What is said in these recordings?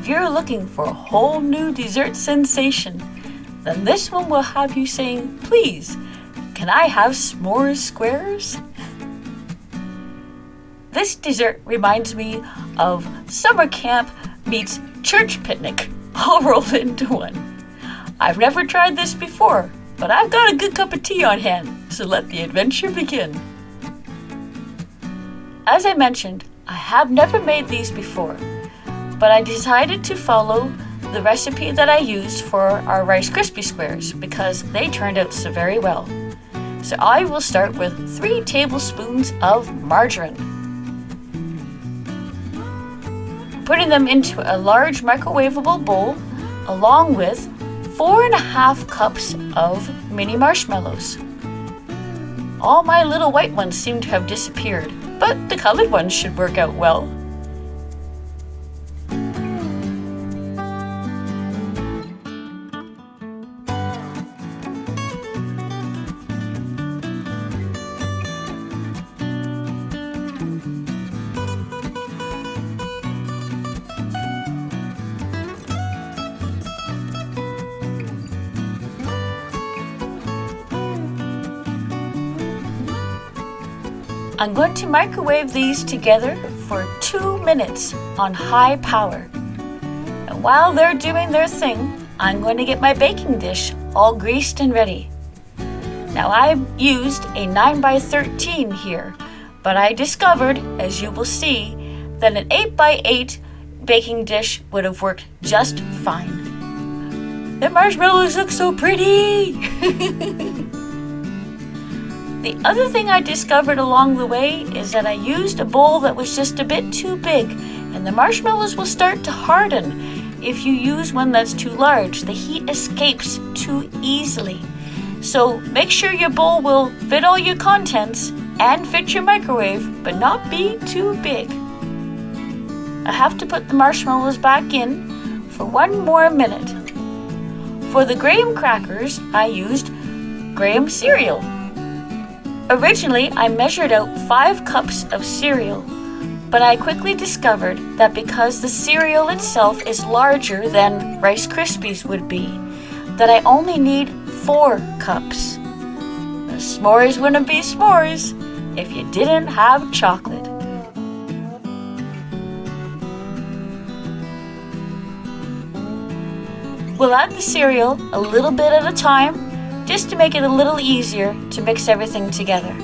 if you're looking for a whole new dessert sensation, then this one will have you saying, "Please, can I have s'mores squares?" This dessert reminds me of summer camp meets church picnic, all rolled into one. I've never tried this before, but I've got a good cup of tea on hand, so let the adventure begin. As I mentioned, I have never made these before, but I decided to follow the recipe that I used for our Rice Krispie squares because they turned out so very well. So I will start with 3 tablespoons of margarine. Putting them into a large microwavable bowl along with 4.5 cups of mini marshmallows. All my little white ones seem to have disappeared, but the colored ones should work out well. I'm going to microwave these together for 2 minutes on high power. And while they're doing their thing, I'm going to get my baking dish all greased and ready. Now I've used a 9x13 here, but I discovered, as you will see, that an 8x8 baking dish would have worked just fine. The marshmallows look so pretty! The other thing I discovered along the way is that I used a bowl that was just a bit too big, and the marshmallows will start to harden. If you use one that's too large, the heat escapes too easily. So make sure your bowl will fit all your contents and fit your microwave, but not be too big. I have to put the marshmallows back in for 1 more minute. For the graham crackers, I used graham cereal. Originally, I measured out 5 cups of cereal, but I quickly discovered that because the cereal itself is larger than Rice Krispies would be, that I only need 4 cups. The s'mores wouldn't be s'mores if you didn't have chocolate. We'll add the cereal a little bit at a time, just to make it a little easier to mix everything together.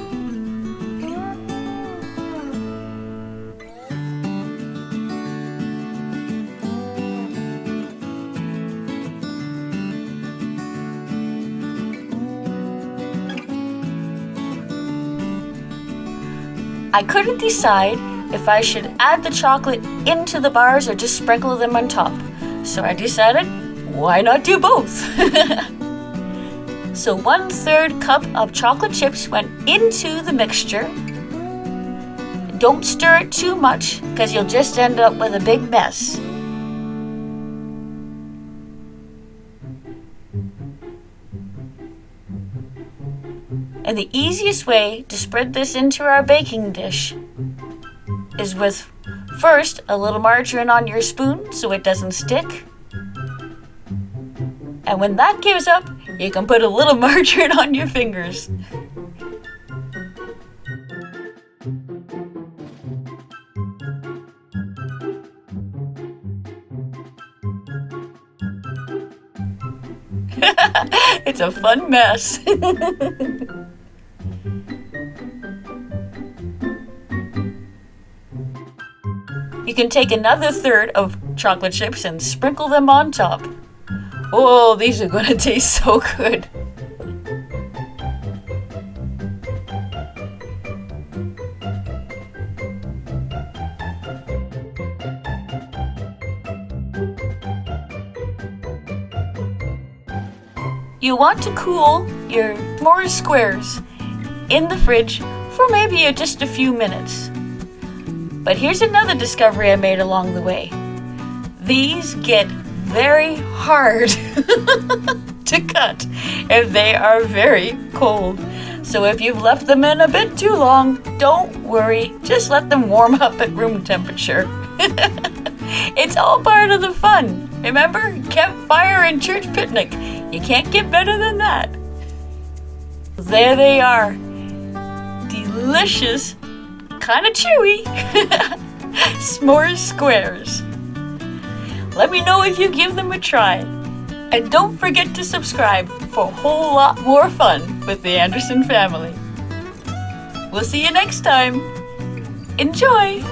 I couldn't decide if I should add the chocolate into the bars or just sprinkle them on top, so I decided, why not do both? So 1/3 cup of chocolate chips went into the mixture. Don't stir it too much because you'll just end up with a big mess. And the easiest way to spread this into our baking dish is with first a little margarine on your spoon so it doesn't stick. And when that gives up, you can put a little margarine on your fingers. It's a fun mess. You can take another 1/3 of chocolate chips and sprinkle them on top. Oh, these are going to taste so good. You want to cool your s'mores squares in the fridge for maybe just a few minutes. But here's another discovery I made along the way. These get very hard to cut and they are very cold. So if you've left them in a bit too long, don't worry, just let them warm up at room temperature. It's all part of the fun. Remember? Campfire and church picnic. You can't get better than that. There they are. Delicious, kind of chewy, s'mores squares. Let me know if you give them a try. And don't forget to subscribe for a whole lot more fun with the Anderson family. We'll see you next time. Enjoy!